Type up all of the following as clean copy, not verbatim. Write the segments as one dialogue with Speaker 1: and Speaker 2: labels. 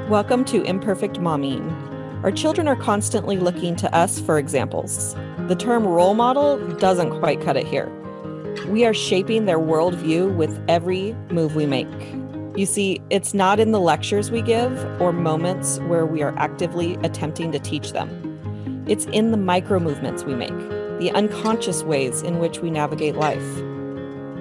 Speaker 1: Welcome to Imperfect Momming. Our children are constantly looking to us for examples. The term role model doesn't quite cut it here. We are shaping their worldview with every move we make. You see, it's not in the lectures we give or moments where we are actively attempting to teach them. It's in the micro movements we make, the unconscious ways in which we navigate life.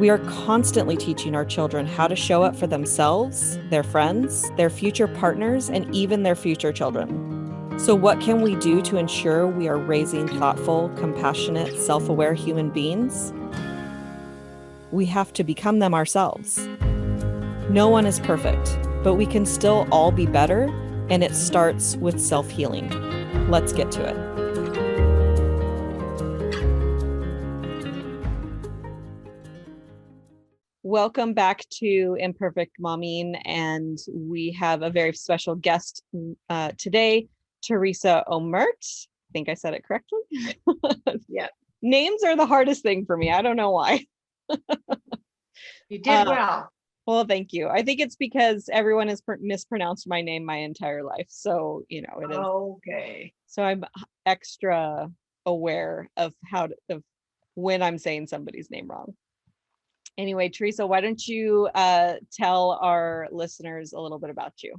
Speaker 1: We are constantly teaching our children how to show up for themselves, their friends, their future partners, and even their future children. So, what can we do to ensure we are raising thoughtful, compassionate, self-aware human beings? We have to become them ourselves. No one is perfect, but we can still all be better, and it starts with self-healing. Let's get to it. Welcome back to Imperfect Momming, and we have a very special guest today, Theresa Ommert. I think I said it correctly.
Speaker 2: Yeah.
Speaker 1: Names are the hardest thing for me. I don't know why.
Speaker 2: You did well.
Speaker 1: Well, thank you. I think it's because everyone has mispronounced my name my entire life. So, it is.
Speaker 2: Okay.
Speaker 1: So I'm extra aware of of when I'm saying somebody's name wrong. Anyway, Theresa, why don't you tell our listeners a little bit about you?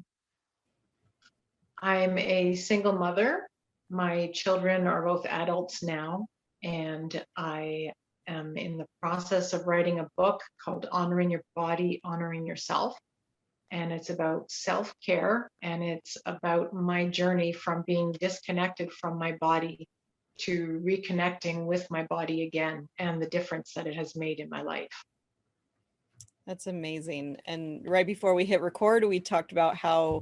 Speaker 2: I'm a single mother. My children are both adults now, and I am in the process of writing a book called Honoring Your Body, Honoring Yourself. And it's about self-care, and it's about my journey from being disconnected from my body to reconnecting with my body again and the difference that it has made in my life.
Speaker 1: That's amazing. And right before we hit record, we talked about how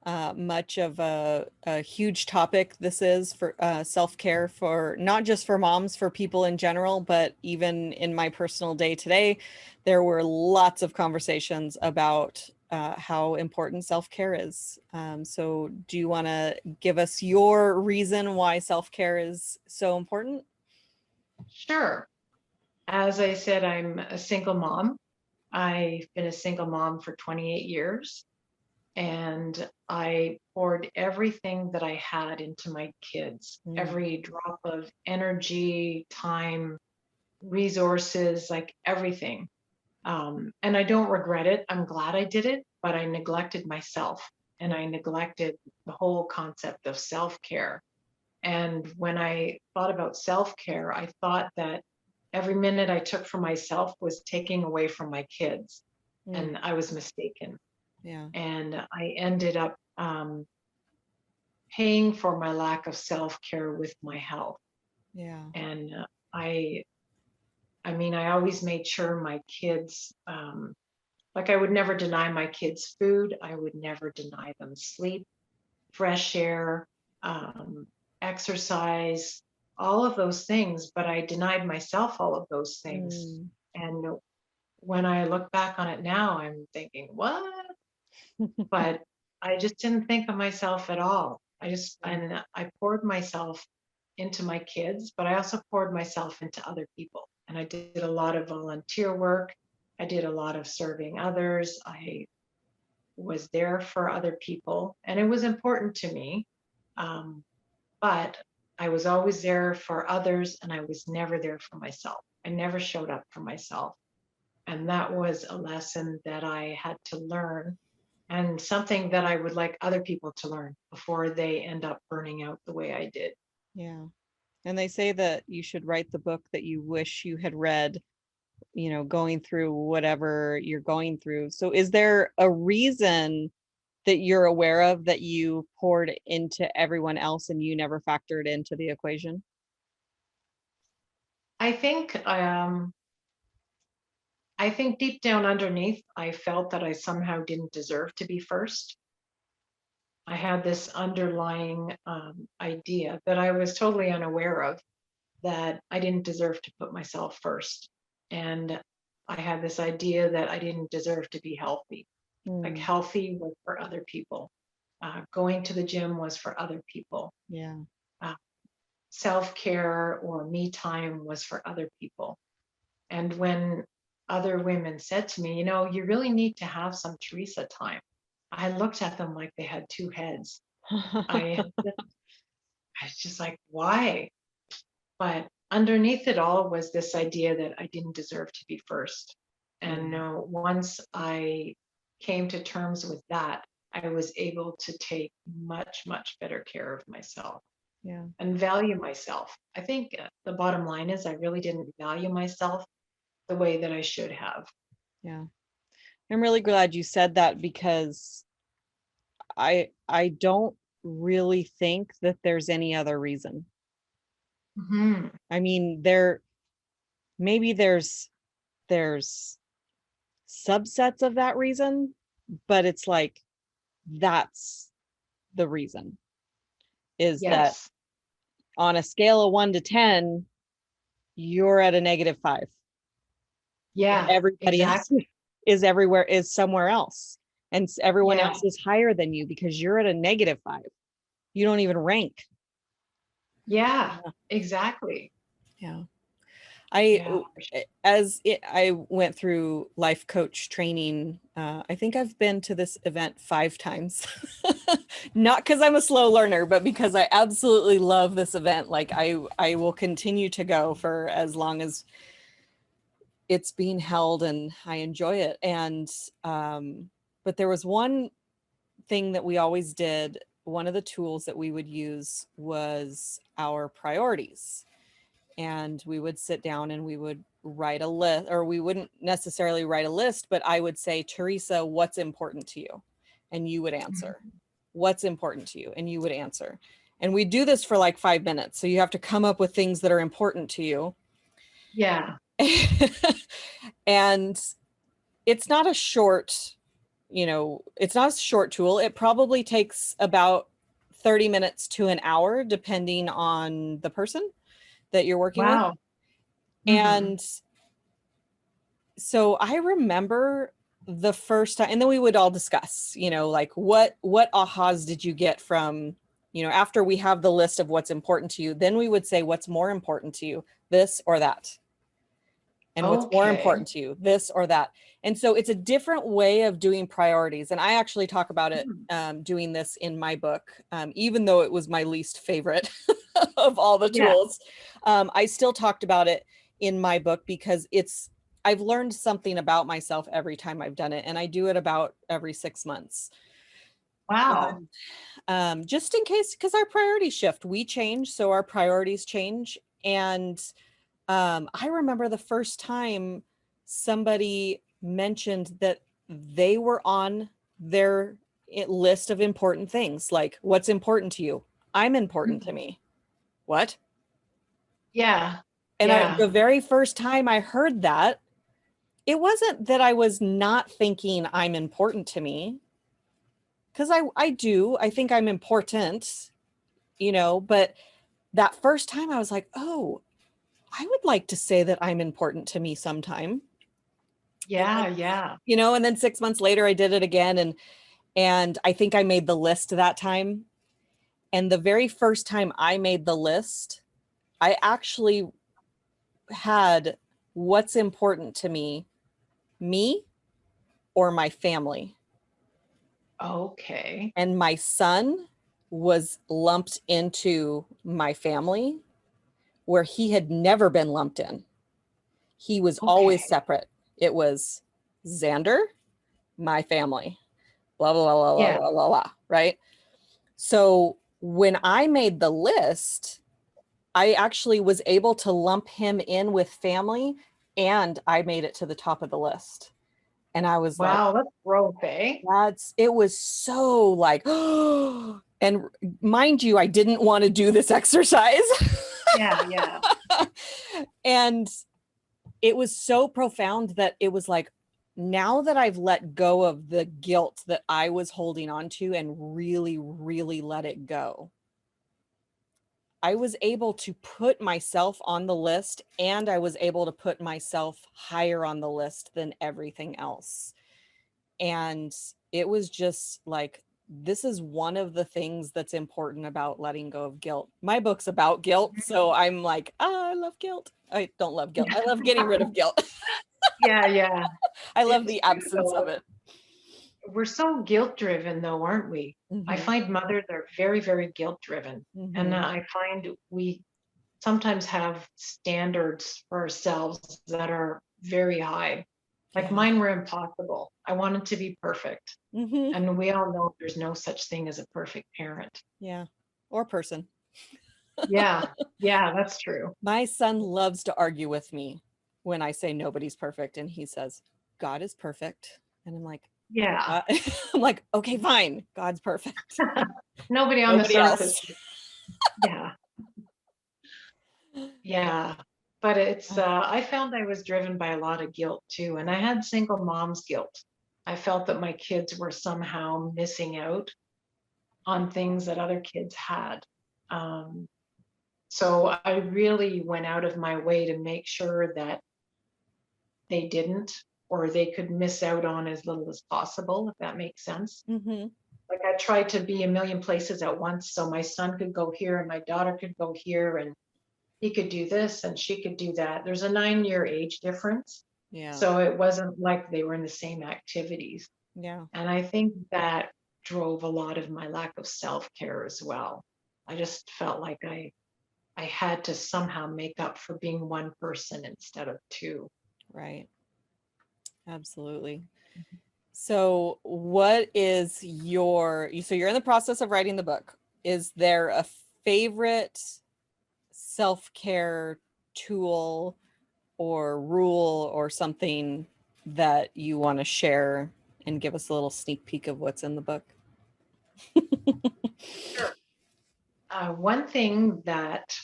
Speaker 1: much of a huge topic this is for self-care, for not just for moms, for people in general, but even in my personal day today, there were lots of conversations about how important self-care is. So do you want to give us your reason why self-care is so important?
Speaker 2: Sure. As I said, I'm a single mom. I've been a single mom for 28 years, and I poured everything that I had into my kids, every drop of energy, time, resources, like everything. And I don't regret it. I'm glad I did it, but I neglected myself and I neglected the whole concept of self-care. And when I thought about self-care, I thought that every minute I took for myself was taking away from my kids. And I was mistaken.
Speaker 1: Yeah.
Speaker 2: And I ended up paying for my lack of self-care with my health.
Speaker 1: Yeah.
Speaker 2: And I mean, I always made sure my kids, like I would never deny my kids food. I would never deny them sleep, fresh air, exercise, all of those things, but I denied myself all of those things. And when I look back on it now, I'm thinking, what? But I just didn't think of myself at all. And I poured myself into my kids, but I also poured myself into other people. And I did a lot of volunteer work. I did a lot of serving others. I was there for other people, and it was important to me. But I was always there for others, and I was never there for myself. I never showed up for myself. And that was a lesson that I had to learn, and something that I would like other people to learn before they end up burning out the way I did.
Speaker 1: Yeah. And they say that you should write the book that you wish you had read, going through whatever you're going through. So is there a reason that you're aware of that you poured into everyone else and you never factored into the equation?
Speaker 2: I think I think deep down underneath, I felt that I somehow didn't deserve to be first. I had this underlying idea that I was totally unaware of, that I didn't deserve to put myself first. And I had this idea that I didn't deserve to be healthy. Like healthy was for other people. Going to the gym was for other people.
Speaker 1: Yeah.
Speaker 2: Self-care or me time was for other people. And when other women said to me, you really need to have some Theresa time, I looked at them like they had two heads. I was just like, why? But underneath it all was this idea that I didn't deserve to be first. And once I came to terms with that, I was able to take much, much better care of myself.
Speaker 1: Yeah.
Speaker 2: And value myself. I think the bottom line is I really didn't value myself the way that I should have.
Speaker 1: Yeah. I'm really glad you said that, because I don't really think that there's any other reason.
Speaker 2: Mm-hmm.
Speaker 1: I mean, maybe there's subsets of that reason, but it's like that's the reason, is that
Speaker 2: Yes.
Speaker 1: on a scale of 1 to 10, you're at a -5. And
Speaker 2: Yeah,
Speaker 1: everybody else
Speaker 2: exactly.
Speaker 1: is somewhere else. And everyone
Speaker 2: Yeah.
Speaker 1: else is higher than you because you're at a -5. You don't even rank.
Speaker 2: Yeah, exactly.
Speaker 1: Yeah.
Speaker 2: Yeah.
Speaker 1: I went through life coach training. I think I've been to this event 5 times. Not because I'm a slow learner, but because I absolutely love this event. Like I will continue to go for as long as it's being held, and I enjoy it. And but there was one thing that we always did. One of the tools that we would use was our priorities. And we would sit down and we would write a list, or we wouldn't necessarily write a list, but I would say, Theresa, what's important to you? And you would answer.
Speaker 2: Mhm.
Speaker 1: What's important to you? And you would answer. And we do this for like 5 minutes. So you have to come up with things that are important to you.
Speaker 2: Yeah.
Speaker 1: And it's not a short, it's not a short tool. It probably takes about 30 minutes to an hour, depending on the person that you're working with.
Speaker 2: Wow. Mm-hmm.
Speaker 1: And so I remember the first time, and then we would all discuss, like what ahas did you get from, after we have the list of what's important to you, then we would say, what's more important to you, this or that? And what's more
Speaker 2: Okay.
Speaker 1: important to you, this or that? And so it's a different way of doing priorities. And I actually talk about it,
Speaker 2: Mm.
Speaker 1: doing this in my book, even though it was my least favorite of all the
Speaker 2: Yeah.
Speaker 1: tools. I still talked about it in my book because I've learned something about myself every time I've done it. And I do it about every 6 months.
Speaker 2: Wow.
Speaker 1: Just in case, because our priorities shift, we change, so our priorities change. And I remember the first time somebody mentioned that they were on their list of important things, like, what's important to you? I'm important to
Speaker 2: Mhm.
Speaker 1: me. What?
Speaker 2: Yeah.
Speaker 1: And
Speaker 2: Yeah.
Speaker 1: the very first time I heard that, it wasn't that I was not thinking I'm important to me, because I think I'm important, but that first time I was like, oh, I would like to say that I'm important to me sometime. And
Speaker 2: Yeah.
Speaker 1: then,
Speaker 2: Yeah.
Speaker 1: and then 6 months later I did it again, and I think I made the list that time. And the very first time I made the list, I actually had what's important to me or my family.
Speaker 2: Okay.
Speaker 1: And my son was lumped into my family, where he had never been lumped in. He was always
Speaker 2: Okay.
Speaker 1: separate. It was Xander, my family, blah, blah, blah, blah,
Speaker 2: Yeah.
Speaker 1: blah, blah, blah, right? So when I made the list, I actually was able to lump him in with family, and I made it to the top of the list. And I was like,
Speaker 2: Wow. That's growth, eh?
Speaker 1: it was so like, and mind you, I didn't want to do this exercise.
Speaker 2: Yeah. Yeah.
Speaker 1: And it was so profound that it was like, now that I've let go of the guilt that I was holding on to and really, really let it go, I was able to put myself on the list, and I was able to put myself higher on the list than everything else. And it was just like, this is one of the things that's important about letting go of guilt. My book's about guilt. So I'm like, I love guilt. I don't love guilt. I love getting rid of guilt.
Speaker 2: Yeah. Yeah.
Speaker 1: I love
Speaker 2: It's
Speaker 1: the
Speaker 2: true
Speaker 1: absence of
Speaker 2: though.
Speaker 1: it.
Speaker 2: we're so guilt driven though, aren't we? I find mothers are very, very guilt driven. And I find we sometimes have standards for ourselves that are very high. Like mine were impossible. I wanted to be perfect. And we all know there's no such thing as a perfect parent.
Speaker 1: Yeah. Or person.
Speaker 2: Yeah. Yeah, that's true.
Speaker 1: My son loves to argue with me when I say nobody's perfect. And he says, God is perfect. And I'm like,
Speaker 2: Yeah.
Speaker 1: I'm like, okay, fine. God's perfect.
Speaker 2: Nobody on this
Speaker 1: Nobody
Speaker 2: earth
Speaker 1: else.
Speaker 2: is. Yeah. Yeah. But it's, I found I was driven by a lot of guilt too. And I had single mom's guilt. I felt that my kids were somehow missing out on things that other kids had. Um, so I really went out of my way to make sure that they didn't, or they could miss out on as little as possible, if that makes sense. Like I tried to be a million places at once so my son could go here and my daughter could go here and he could do this and she could do that. There's a 9-year age difference.
Speaker 1: Yeah.
Speaker 2: So it wasn't like they were in the same activities.
Speaker 1: Yeah.
Speaker 2: And I think that drove a lot of my lack of self-care as well. I just felt like I had to somehow make up for being one person instead of two.
Speaker 1: Right. Absolutely. So what is so you're in the process of writing the book. Is there a favorite self-care tool or rule or something that you want to share and give us a little sneak peek of what's in the book?
Speaker 2: Sure. One thing that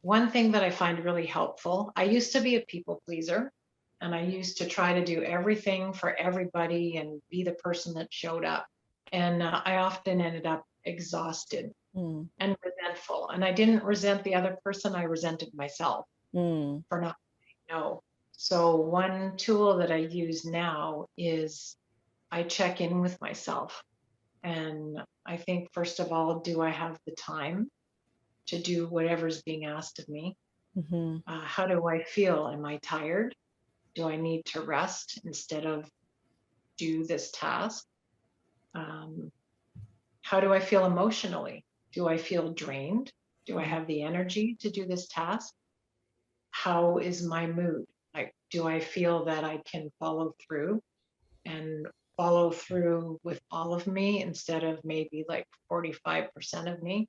Speaker 2: I find really helpful, I used to be a people pleaser and I used to try to do everything for everybody and be the person that showed up. And I often ended up exhausted and resentful. And I didn't resent the other person, I resented myself for not saying no. So one tool that I use now is I check in with myself. And I think, first of all, do I have the time to do whatever's being asked of me? How do I feel? Am I tired? Do I need to rest instead of do this task? How do I feel emotionally? Do I feel drained? Do I have the energy to do this task? How is my mood? Like, do I feel that I can follow through and follow through with all of me instead of maybe like 45% of me?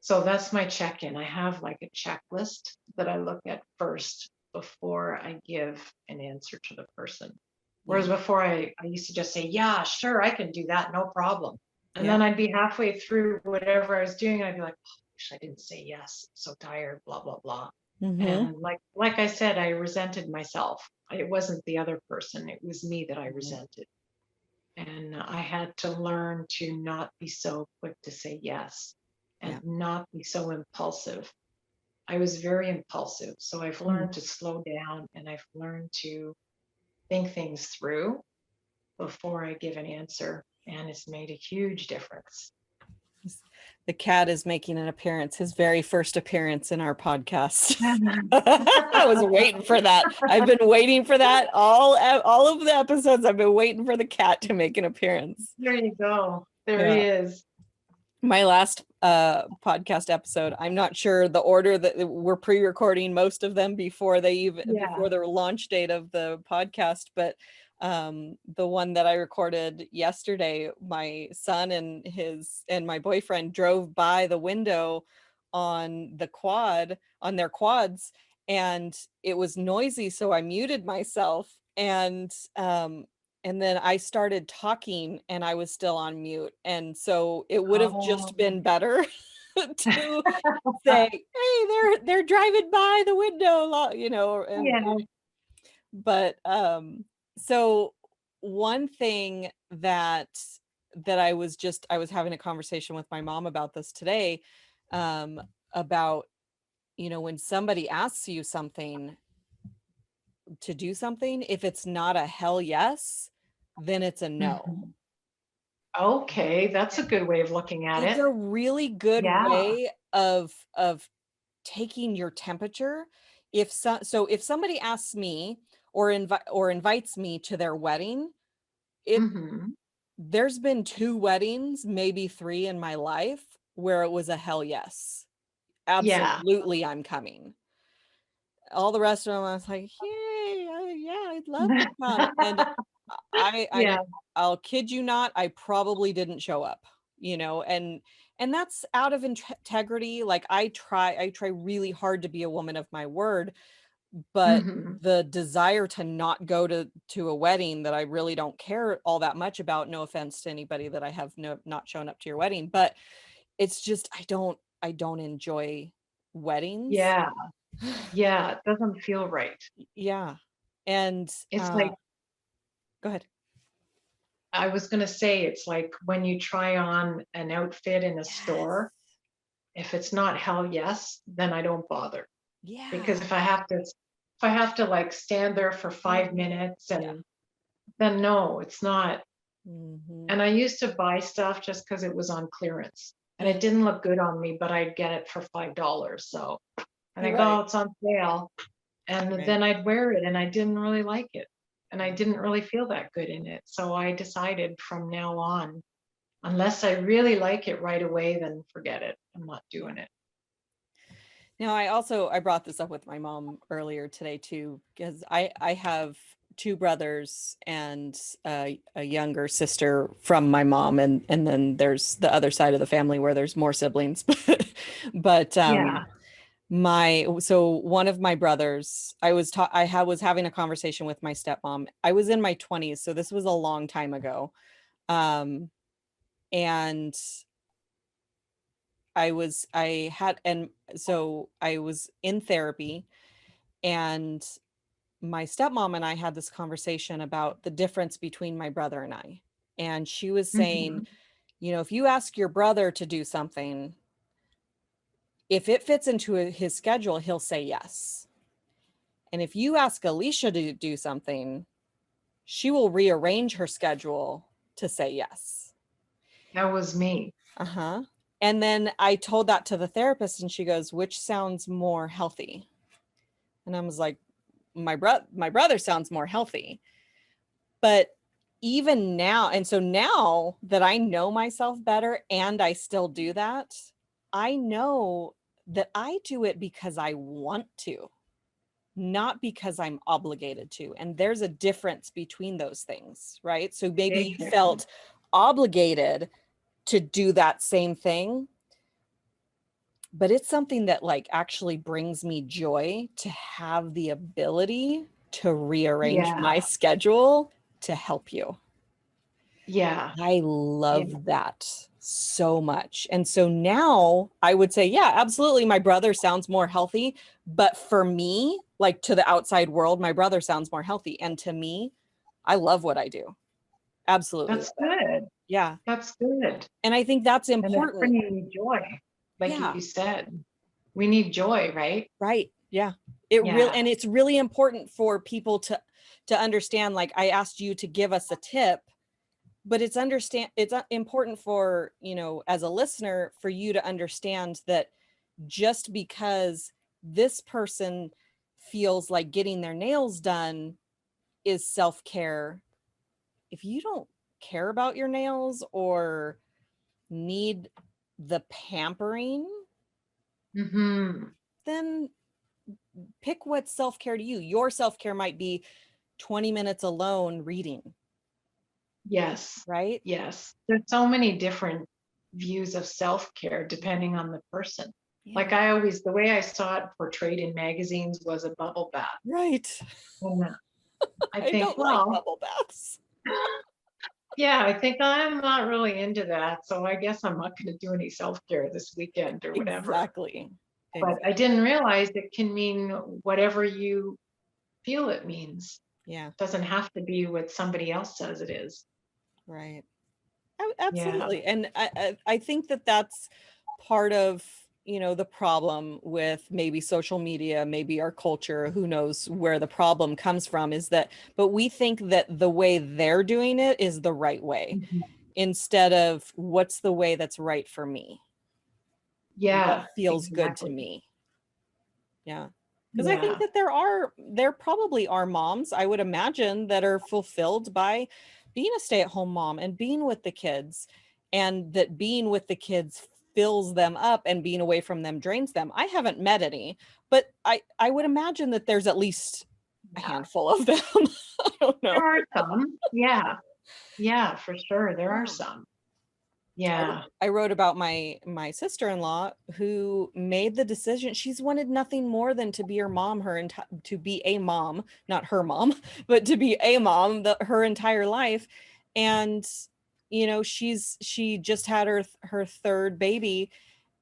Speaker 2: So that's my check-in. I have like a checklist that I look at first before I give an answer to the person. Whereas before I used to just say, yeah, sure, I can do that, no problem. And then I'd be halfway through whatever I was doing. I'd be like, oh, I wish I didn't say yes. I'm so tired, blah, blah, blah. And like I said, I resented myself. It wasn't the other person. It was me that I resented. And I had to learn to not be so quick to say yes and not be so impulsive. I was very impulsive. So I've learned to slow down and I've learned to think things through before I give an answer. And it's made a huge difference.
Speaker 1: The cat is making an appearance, his very first appearance in our podcast. I was waiting for that. I've been waiting for that all of the episodes. I've been waiting for the cat to make an appearance.
Speaker 2: There you go. There he is.
Speaker 1: My last podcast episode, I'm not sure the order that we're pre-recording most of them before before the launch date of the podcast, but the one that I recorded yesterday, my son and my boyfriend drove by the window on their quads, and it was noisy, so I muted myself, and then I started talking and I was still on mute. And so it would have just been better to say, hey, they're driving by the window, but so one thing that I was having a conversation with my mom about this today, about, when somebody asks you something to do something, if it's not a hell yes, then it's a no.
Speaker 2: Okay, that's a good way of looking at
Speaker 1: It's
Speaker 2: it.
Speaker 1: a really good way of taking your temperature. So if somebody asks me or invites me to their wedding,
Speaker 2: Mm-hmm.
Speaker 1: There's been 2 weddings, maybe 3 in my life where it was a hell yes.
Speaker 2: Yeah.
Speaker 1: Absolutely, I'm coming. All the rest of them, I was like, yay, yeah, I'd love to come. And
Speaker 2: Yeah.
Speaker 1: I'll kid you not, I probably didn't show up, and that's out of integrity. Like I try really hard to be a woman of my word, but
Speaker 2: Mm-hmm.
Speaker 1: the desire to not go to a wedding that I really don't care all that much about, no offense to anybody that I have not shown up to your wedding, but it's just I don't enjoy weddings.
Speaker 2: Yeah. Yeah. It doesn't feel right.
Speaker 1: Yeah. And
Speaker 2: It's like,
Speaker 1: go ahead.
Speaker 2: I was going to say, it's like when you try on an outfit in a store,
Speaker 1: Yes.
Speaker 2: if it's not hell yes, then I don't bother.
Speaker 1: Yeah.
Speaker 2: Because if I have to like stand there for 5 minutes,
Speaker 1: Yeah.
Speaker 2: and then no, it's not.
Speaker 1: Mm-hmm.
Speaker 2: And I used to buy stuff just because it was on clearance and it didn't look good on me, but I'd get it for $5. So, and I go,
Speaker 1: Right.
Speaker 2: oh, it's on sale. And
Speaker 1: Right.
Speaker 2: then I'd wear it and I didn't really like it. And I didn't really feel that good in it. So I decided from now on, unless I really like it right away, then forget it. I'm not doing it.
Speaker 1: Now, I brought this up with my mom earlier today too, because I have 2 brothers and a younger sister from my mom, and then there's the other side of the family where there's more siblings. But
Speaker 2: Yeah.
Speaker 1: so one of my brothers, was having a conversation with my stepmom. I was in my 20s, so this was a long time ago. And I was in therapy, and my stepmom and I had this conversation about the difference between my brother and I. And she was saying,
Speaker 2: Hmm.
Speaker 1: if you ask your brother to do something, if it fits into his schedule, he'll say yes. And if you ask Alicia to do something, she will rearrange her schedule to say yes.
Speaker 2: That was me.
Speaker 1: Uh-huh. And then I told that to the therapist, and she goes, which sounds more healthy? And I was like, my brother sounds more healthy. But even now, and so now that I know myself better and I still do that, I know that I do it because I want to, not because I'm obligated to. And there's a difference between those things, right? So maybe
Speaker 2: Big
Speaker 1: you
Speaker 2: difference.
Speaker 1: felt obligated to do that same thing, but it's something that like actually brings me joy to have the ability to rearrange
Speaker 2: Yeah.
Speaker 1: my schedule to help you.
Speaker 2: Yeah.
Speaker 1: I
Speaker 2: Yeah.
Speaker 1: love that so much. And so now I would say, yeah, absolutely. My brother sounds more healthy. But for me, like to the outside world, my brother sounds more healthy. And to me, I love what I do. Absolutely
Speaker 2: That's
Speaker 1: love it.
Speaker 2: good.
Speaker 1: Yeah.
Speaker 2: That's good.
Speaker 1: And I think that's
Speaker 2: And it's
Speaker 1: important.
Speaker 2: bringing you joy. Like
Speaker 1: Yeah.
Speaker 2: you said, we need joy, right?
Speaker 1: Right. Yeah.
Speaker 2: Yeah.
Speaker 1: And it's really important for people to understand. Like I asked you to give us a tip, but it's important for, as a listener, for you to understand that just because this person feels like getting their nails done is self-care, if you don't care about your nails or need the pampering,
Speaker 2: Hmm.
Speaker 1: then pick what's self-care to you. Your self-care might be 20 minutes alone reading,
Speaker 2: Yes.
Speaker 1: right?
Speaker 2: Yes. There's so many different views of self-care depending on the person.
Speaker 1: Yeah.
Speaker 2: Like the way I saw it portrayed in magazines was a bubble bath.
Speaker 1: Right.
Speaker 2: And I
Speaker 1: I
Speaker 2: think,
Speaker 1: don't like
Speaker 2: well,
Speaker 1: bubble baths.
Speaker 2: yeah, I think I'm not really into that. So I guess I'm not going to do any self-care this weekend or whatever.
Speaker 1: Exactly.
Speaker 2: But I
Speaker 1: Exactly.
Speaker 2: didn't realize it can mean whatever you feel it means.
Speaker 1: Yeah.
Speaker 2: Doesn't have to be what somebody else says it is.
Speaker 1: Right.
Speaker 2: Yeah.
Speaker 1: Absolutely. And I think that that's part of, the problem with maybe social media, maybe our culture, who knows where the problem comes from, is that, but we think that the way they're doing it is the right way,
Speaker 2: Mhm.
Speaker 1: instead of what's the way that's right for me? What
Speaker 2: Yeah,
Speaker 1: feels good to
Speaker 2: exactly.
Speaker 1: me? Yeah. Because I think
Speaker 2: Yeah.
Speaker 1: that there probably are moms, I would imagine, that are fulfilled by being a stay-at-home mom and being with the kids, and that being with the kids fills them up and being away from them drains them. I haven't met any, but I would imagine that there's at least a
Speaker 2: Yeah.
Speaker 1: handful of them. I don't know.
Speaker 2: There are some. Yeah. Yeah, for sure. There are
Speaker 1: Yeah.
Speaker 2: some. Yeah.
Speaker 1: I wrote about my sister-in-law who made the decision. She's wanted nothing more than to be her mom, to be a mom, not her mom, but to be a mom her entire life. And she just had her third baby,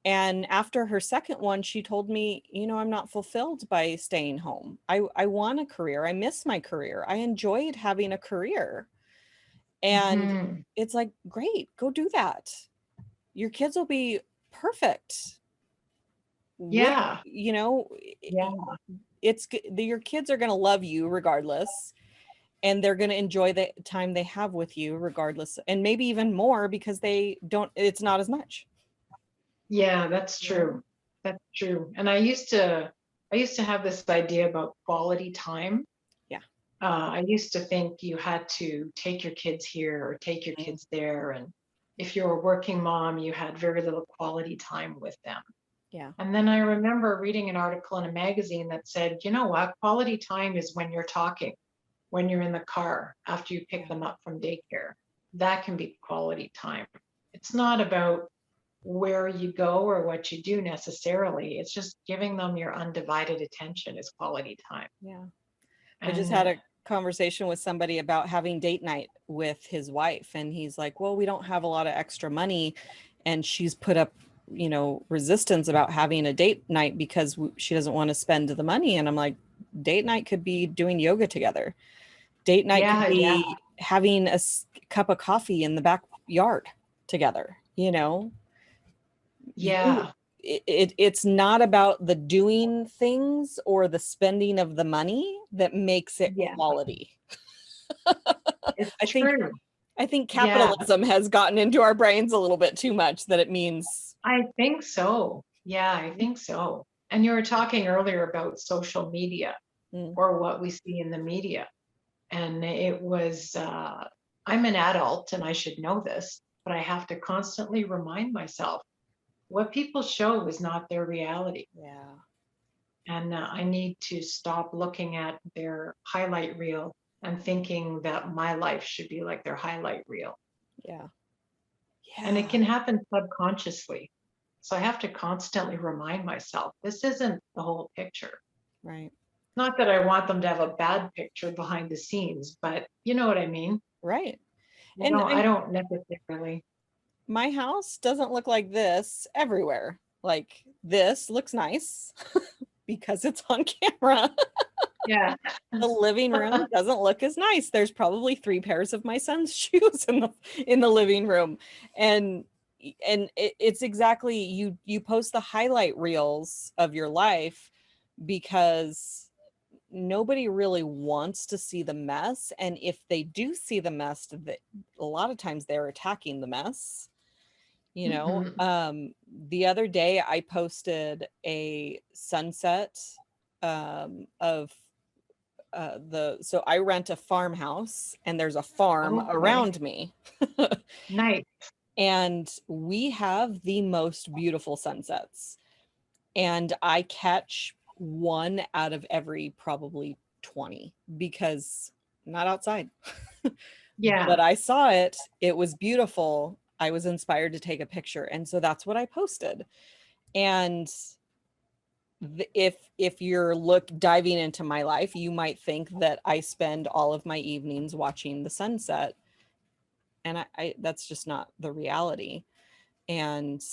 Speaker 1: and after her second one, she told me, I'm not fulfilled by staying home. I want a career. I miss my career. I enjoyed having a career. And
Speaker 2: Hmm.
Speaker 1: it's like, great, go do that. Your kids will be perfect. What,
Speaker 2: Yeah. Yeah.
Speaker 1: your kids are going to love you regardless, and they're going to enjoy the time they have with you regardless, and maybe even more because it's not as much.
Speaker 2: Yeah, that's
Speaker 1: Yeah.
Speaker 2: true. That's true. And I used to have this idea about quality time.
Speaker 1: Yeah.
Speaker 2: I used to think you had to take your kids here or take your
Speaker 1: Mm.
Speaker 2: kids there. And if you're a working mom, you had very little quality time with them.
Speaker 1: Yeah.
Speaker 2: And then I remember reading an article in a magazine that said, you know what, quality time is when you're talking, when you're in the car, after you pick
Speaker 1: Yeah.
Speaker 2: them up from daycare. That can be quality time. It's not about where you go or what you do necessarily. It's just giving them your undivided attention is quality time.
Speaker 1: Yeah. I just
Speaker 2: And
Speaker 1: had a conversation with somebody about having date night with his wife, and he's like, well, we don't have a lot of extra money, and she's put up resistance about having a date night because she doesn't want to spend the money. And I'm like, date night could be doing yoga together. Date night could
Speaker 2: yeah, yeah,
Speaker 1: be having a cup of coffee in the backyard together. You
Speaker 2: yeah,
Speaker 1: it's not about the doing things or the spending of the money that makes it
Speaker 2: yeah.
Speaker 1: quality.
Speaker 2: It's
Speaker 1: I think
Speaker 2: true.
Speaker 1: I think
Speaker 2: Yeah,
Speaker 1: capitalism has gotten into our brains a little bit too much, that it means.
Speaker 2: I think so. Yeah, I think so. And you were talking earlier about social media
Speaker 1: Mm,
Speaker 2: or what we see in the media. And it was, I'm an adult and I should know this, but I have to constantly remind myself what people show is not their reality.
Speaker 1: yeah,
Speaker 2: And I need to stop looking at their highlight reel and thinking that my life should be like their highlight reel.
Speaker 1: yeah,
Speaker 2: And it
Speaker 1: yeah,
Speaker 2: can happen subconsciously. So I have to constantly remind myself this isn't the whole picture.
Speaker 1: right,
Speaker 2: Not that I want them to have a bad picture behind the scenes, but you know what I mean?
Speaker 1: right.
Speaker 2: I
Speaker 1: And
Speaker 2: don't, I don't necessarily.
Speaker 1: my house doesn't look like this everywhere. Like, this looks nice because it's on camera.
Speaker 2: Yeah.
Speaker 1: The living room doesn't look as nice. There's probably 3 pairs of my son's shoes in the living room. And it's exactly, you post the highlight reels of your life because nobody really wants to see the mess. And if they do see the mess, a lot of times they're attacking the mess.
Speaker 2: Mhm.
Speaker 1: The other day I posted a sunset of so I rent a farmhouse and there's a farm
Speaker 2: Okay.
Speaker 1: around me.
Speaker 2: Nice.
Speaker 1: And we have the most beautiful sunsets. And I catch one out of every probably 20 because I'm not outside. But
Speaker 2: Yeah.
Speaker 1: I saw it. It was beautiful. I was inspired to take a picture. And so that's what I posted. And if you're diving into my life, you might think that I spend all of my evenings watching the sunset, and I that's just not the reality. And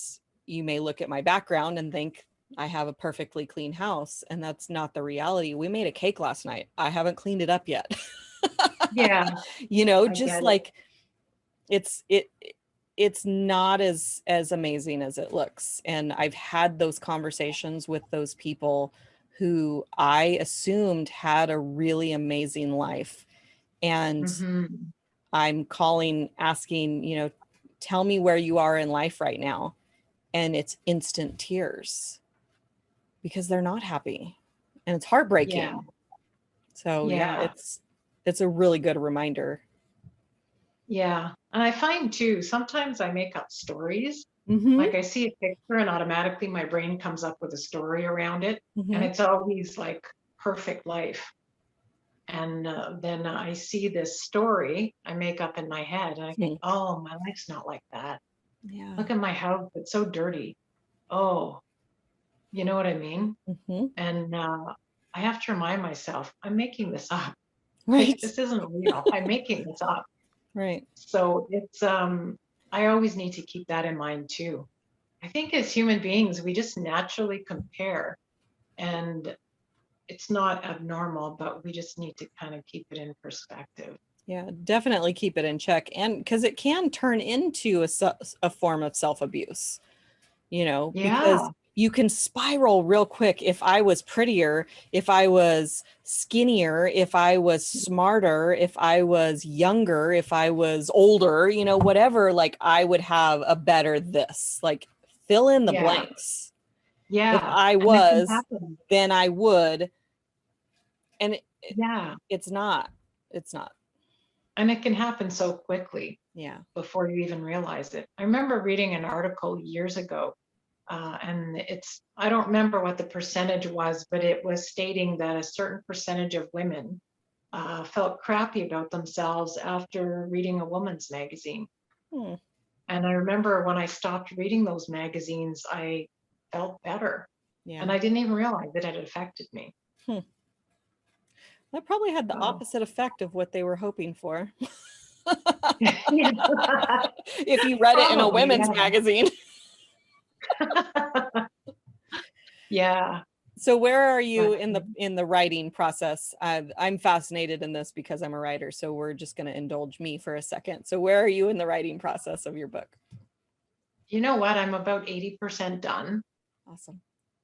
Speaker 1: you may look at my background and think I have a perfectly clean house, and that's not the reality. We made a cake last night. I haven't cleaned it up yet.
Speaker 2: Yeah. I
Speaker 1: Just
Speaker 2: get it.
Speaker 1: like it's it it's not as amazing as it looks. And I've had those conversations with those people who I assumed had a really amazing life. And
Speaker 2: Hmm.
Speaker 1: I'm calling, asking, tell me where you are in life right now. And it's instant tears because they're not happy. And it's
Speaker 2: Yeah.
Speaker 1: heartbreaking. So yeah,
Speaker 2: Yeah.
Speaker 1: it's a really good reminder.
Speaker 2: Yeah. And I find too, sometimes I make up stories.
Speaker 1: Mm-hmm.
Speaker 2: Like I see a picture and automatically my brain comes up with a story around it. And
Speaker 1: Mm-hmm.
Speaker 2: it's always like perfect life. And then I see this story I make up in my head and I think,
Speaker 1: Hmm.
Speaker 2: oh, my life's not like that.
Speaker 1: Yeah.
Speaker 2: Look at my house. It's so dirty. Oh, you know what I mean?
Speaker 1: Mm-hmm.
Speaker 2: And I have to remind myself, I'm making this up. Like,
Speaker 1: Right.
Speaker 2: this isn't real. I'm making this up.
Speaker 1: Right.
Speaker 2: So it's, I always need to keep that in mind too. I think as human beings, we just naturally compare and it's not abnormal, but we just need to kind of keep it in perspective.
Speaker 1: Yeah, definitely keep it in check. And because it can turn into a form of self-abuse, because
Speaker 2: Yeah,
Speaker 1: you can spiral real quick. If I was prettier, if I was skinnier, if I was smarter, if I was younger, if I was older, whatever, like I would have a better this, like fill in the
Speaker 2: yeah,
Speaker 1: blanks. If
Speaker 2: yeah.
Speaker 1: I
Speaker 2: And it can
Speaker 1: was,
Speaker 2: happen.
Speaker 1: then I would. And
Speaker 2: Yeah.
Speaker 1: it's not. It's not.
Speaker 2: And it can happen so quickly
Speaker 1: Yeah.
Speaker 2: before you even realize it. I remember reading an article years ago, and I don't remember what the percentage was, but it was stating that a certain percentage of women felt crappy about themselves after reading a woman's magazine.
Speaker 1: Hmm.
Speaker 2: And I remember when I stopped reading those magazines, I felt better.
Speaker 1: Yeah.
Speaker 2: And I didn't even realize it had affected me.
Speaker 1: Hmm. That probably had the
Speaker 2: So,
Speaker 1: opposite effect of what they were hoping for.
Speaker 2: yeah,
Speaker 1: If you read it in a
Speaker 2: probably,
Speaker 1: women's magazine.
Speaker 2: yeah. Yeah.
Speaker 1: So where are
Speaker 2: But
Speaker 1: you in the writing process? I'm fascinated in this because I'm a writer, so we're just going to indulge me for a second. So where are you in the writing process of your book?
Speaker 2: you know what? I'm about 80% done.
Speaker 1: Awesome.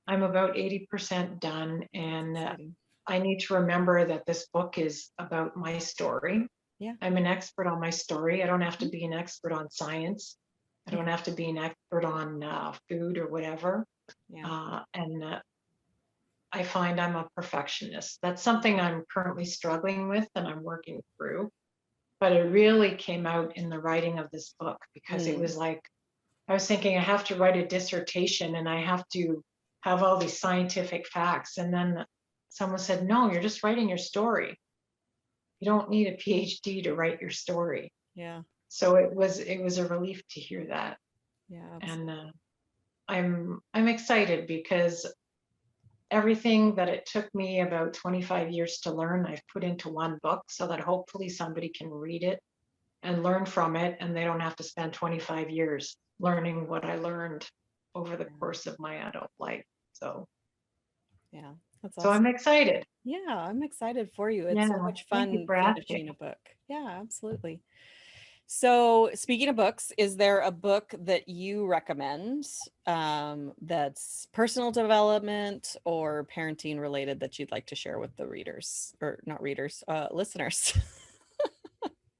Speaker 2: I'm about 80% done.
Speaker 1: That's
Speaker 2: And
Speaker 1: exciting.
Speaker 2: I need to remember that this book is about my story.
Speaker 1: Yeah.
Speaker 2: I'm an expert on my story. I don't have to
Speaker 1: Mhm.
Speaker 2: be an expert on science. I
Speaker 1: Yeah.
Speaker 2: don't have to be an expert on food or whatever.
Speaker 1: Yeah.
Speaker 2: And I find I'm a perfectionist. That's something I'm currently struggling with and I'm working through. But it really came out in the writing of this book because it
Speaker 1: Mm.
Speaker 2: was like, I was thinking I have to write a dissertation and I have to have all these scientific facts. And then someone said, no, you're just writing your story. You don't need a PhD to write your story.
Speaker 1: Yeah.
Speaker 2: So it was a relief to hear that.
Speaker 1: Yeah.
Speaker 2: And
Speaker 1: Absolutely.
Speaker 2: I'm excited because everything that it took me about 25 years to learn, I've put into one book so that hopefully somebody can read it and learn from it and they don't have to spend 25 years learning what I learned over the
Speaker 1: Yeah.
Speaker 2: course of my adult life. So
Speaker 1: Yeah. That's
Speaker 2: so
Speaker 1: awesome.
Speaker 2: I'm excited.
Speaker 1: Yeah, I'm excited for you. It's so
Speaker 2: Yeah,
Speaker 1: much
Speaker 2: thank you
Speaker 1: fun
Speaker 2: for
Speaker 1: finishing a
Speaker 2: asking.
Speaker 1: book. Yeah, absolutely. So, speaking of books, is there a book that you recommend that's personal development or parenting related that you'd like to share with the readers or not readers, listeners?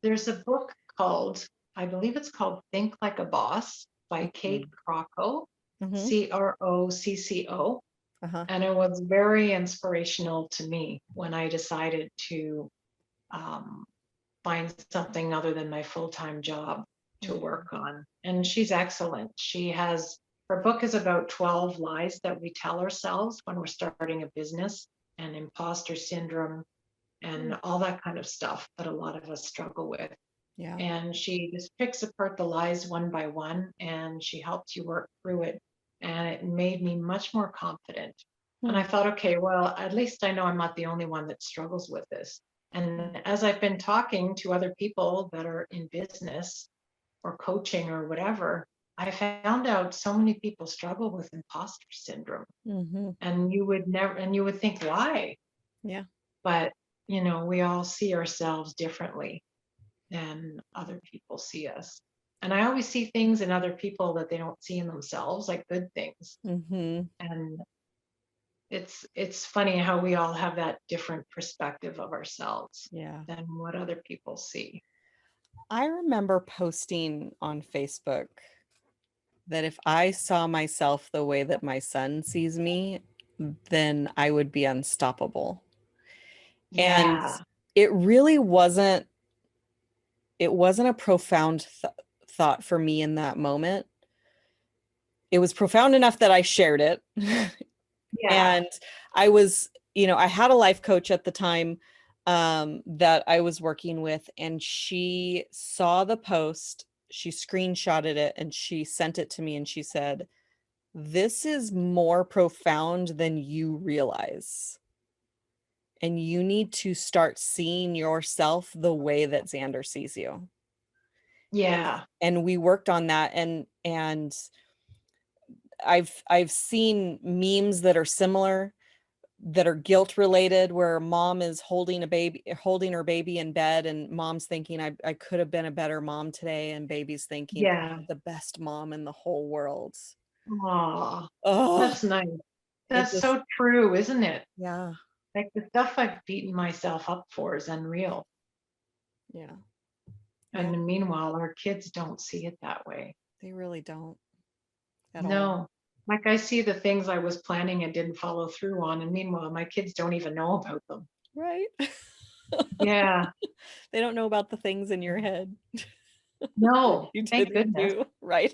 Speaker 2: There's a book called, I believe it's called Think Like a Boss by Kate Crocco,
Speaker 1: Mm-hmm.
Speaker 2: Crocco.
Speaker 1: Uh-huh.
Speaker 2: And it was very inspirational to me when I decided to um, find something other than my full-time job to
Speaker 1: Mm-hmm.
Speaker 2: work on. And she's excellent. Her book is about 12 lies that we tell ourselves when we're starting a business and imposter syndrome and all that kind of stuff that a lot of us struggle with.
Speaker 1: Yeah.
Speaker 2: And she just picks apart the lies one by one and she helps you work through it. And it made me much more confident. And
Speaker 1: Hmm.
Speaker 2: I thought, okay, well, at least I know I'm not the only one that struggles with this. And as I've been talking to other people that are in business or coaching or whatever, I found out so many people struggle with imposter syndrome.
Speaker 1: Mm-hmm.
Speaker 2: And you would think, why?
Speaker 1: Yeah.
Speaker 2: But, we all see ourselves differently than other people see us. And I always see things in other people that they don't see in themselves, like good things.
Speaker 1: Mm-hmm.
Speaker 2: And it's funny how we all have that different perspective of ourselves
Speaker 1: Yeah.
Speaker 2: than what other people see.
Speaker 1: I remember posting on Facebook that if I saw myself the way that my son sees me, then I would be unstoppable. And
Speaker 2: Yeah.
Speaker 1: it really wasn't it wasn't a profound thought for me in that moment. It was profound enough that I shared it.
Speaker 2: Yeah.
Speaker 1: And I was, I had a life coach at the time that I was working with, and she saw the post, she screenshotted it, and she sent it to me, and she said, "This is more profound than you realize. And you need to start seeing yourself the way that Xander sees you."
Speaker 2: Yeah.
Speaker 1: And we worked on that, and I've seen memes that are similar, that are guilt related, where mom is holding her baby in bed, and mom's thinking, I could have been a better mom today, and baby's thinking,
Speaker 2: Yeah.
Speaker 1: the best mom in the whole world.
Speaker 2: Aw,
Speaker 1: Oh,
Speaker 2: that's nice.
Speaker 1: it
Speaker 2: That's
Speaker 1: just,
Speaker 2: so true, isn't it?
Speaker 1: yeah,
Speaker 2: Like the stuff I've beaten myself up for is unreal.
Speaker 1: yeah,
Speaker 2: And meanwhile, our kids don't see it that way.
Speaker 1: they really don't at all.
Speaker 2: No. Like I see the things I was planning and didn't follow through on, and meanwhile, my kids don't even know about them.
Speaker 1: Right.
Speaker 2: Yeah.
Speaker 1: They don't know about the things in your head.
Speaker 2: No,
Speaker 1: You
Speaker 2: thank
Speaker 1: didn't
Speaker 2: goodness.
Speaker 1: do, right?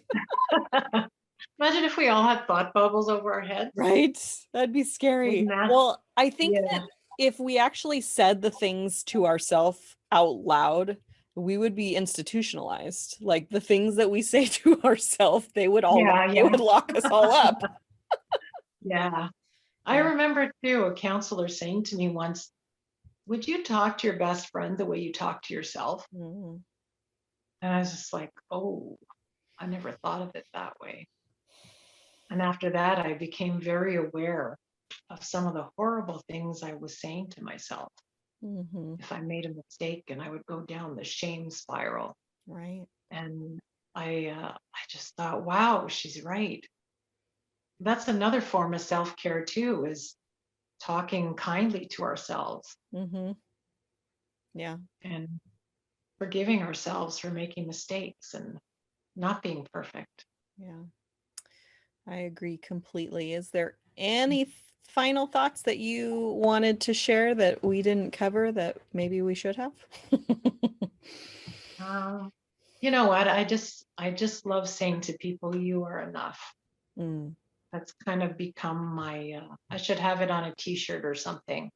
Speaker 2: Imagine if we all had thought bubbles over our heads.
Speaker 1: Right? That'd be scary.
Speaker 2: Wouldn't that?
Speaker 1: Well, I think
Speaker 2: Yeah.
Speaker 1: that if we actually said the things to ourselves out loud, we would be institutionalized. Like the things that we say to ourselves, they would
Speaker 2: Yeah.
Speaker 1: lock us all up.
Speaker 2: Yeah. I remember too, a counselor saying to me once, would you talk to your best friend the way you talk to yourself?
Speaker 1: Mm.
Speaker 2: And I was just like, oh, I never thought of it that way. And after that, I became very aware of some of the horrible things I was saying to myself.
Speaker 1: Mm-hmm.
Speaker 2: If I made a mistake, and I would go down the shame spiral.
Speaker 1: Right.
Speaker 2: And I just thought, wow, she's right. That's another form of self-care too, is talking kindly to ourselves.
Speaker 1: Mm-hmm. Yeah.
Speaker 2: And forgiving ourselves for making mistakes and not being perfect.
Speaker 1: Yeah. I agree completely. Is there any final thoughts that you wanted to share that we didn't cover that maybe we should have?
Speaker 2: You know what? I just love saying to people, you are enough.
Speaker 1: Mm.
Speaker 2: That's kind of become my, I should have it on a t-shirt or something.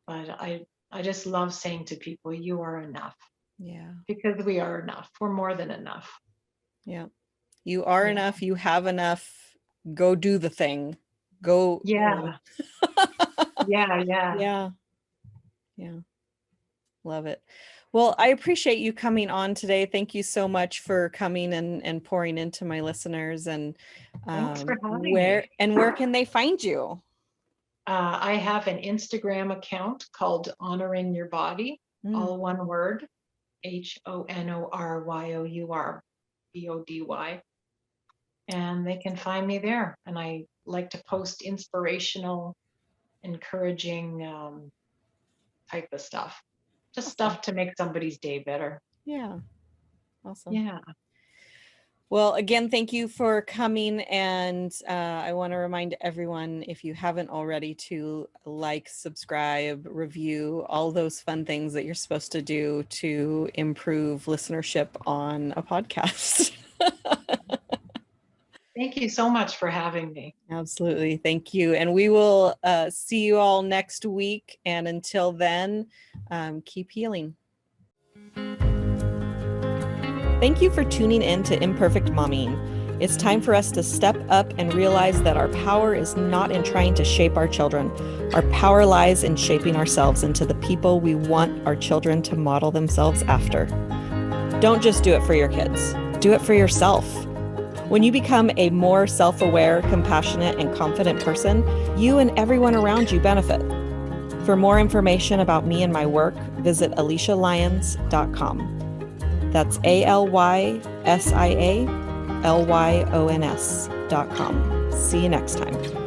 Speaker 2: But I just love saying to people, you are enough.
Speaker 1: Yeah.
Speaker 2: Because we are enough. We're more than enough.
Speaker 1: Yeah. You are enough. You have enough. Go do the thing. Go.
Speaker 2: Yeah. Yeah.
Speaker 1: Yeah. Love it. Well, I appreciate you coming on today. Thank you so much for coming and pouring into my listeners. And
Speaker 2: Thanks for having me.
Speaker 1: where can they find you?
Speaker 2: I have an Instagram account called Honoring Your Body, all one word, HONORYOURBODY. And they can find me there. And I like to post inspirational, encouraging type of stuff. Just stuff to make somebody's day better.
Speaker 1: Yeah. Awesome.
Speaker 2: Yeah.
Speaker 1: Well, again, thank you for coming. And I want to remind everyone, if you haven't already, to like, subscribe, review, all those fun things that you're supposed to do to improve listenership on a podcast.
Speaker 2: Thank you so much for having me.
Speaker 1: Absolutely. Thank you. And we will see you all next week. And until then, keep healing. Thank you for tuning in to Imperfect Momming. It's time for us to step up and realize that our power is not in trying to shape our children. Our power lies in shaping ourselves into the people we want our children to model themselves after. Don't just do it for your kids. Do it for yourself. When you become a more self-aware, compassionate, and confident person, you and everyone around you benefit. For more information about me and my work, visit AliciaLyons.com. That's ALYSIALYONS.com. See you next time.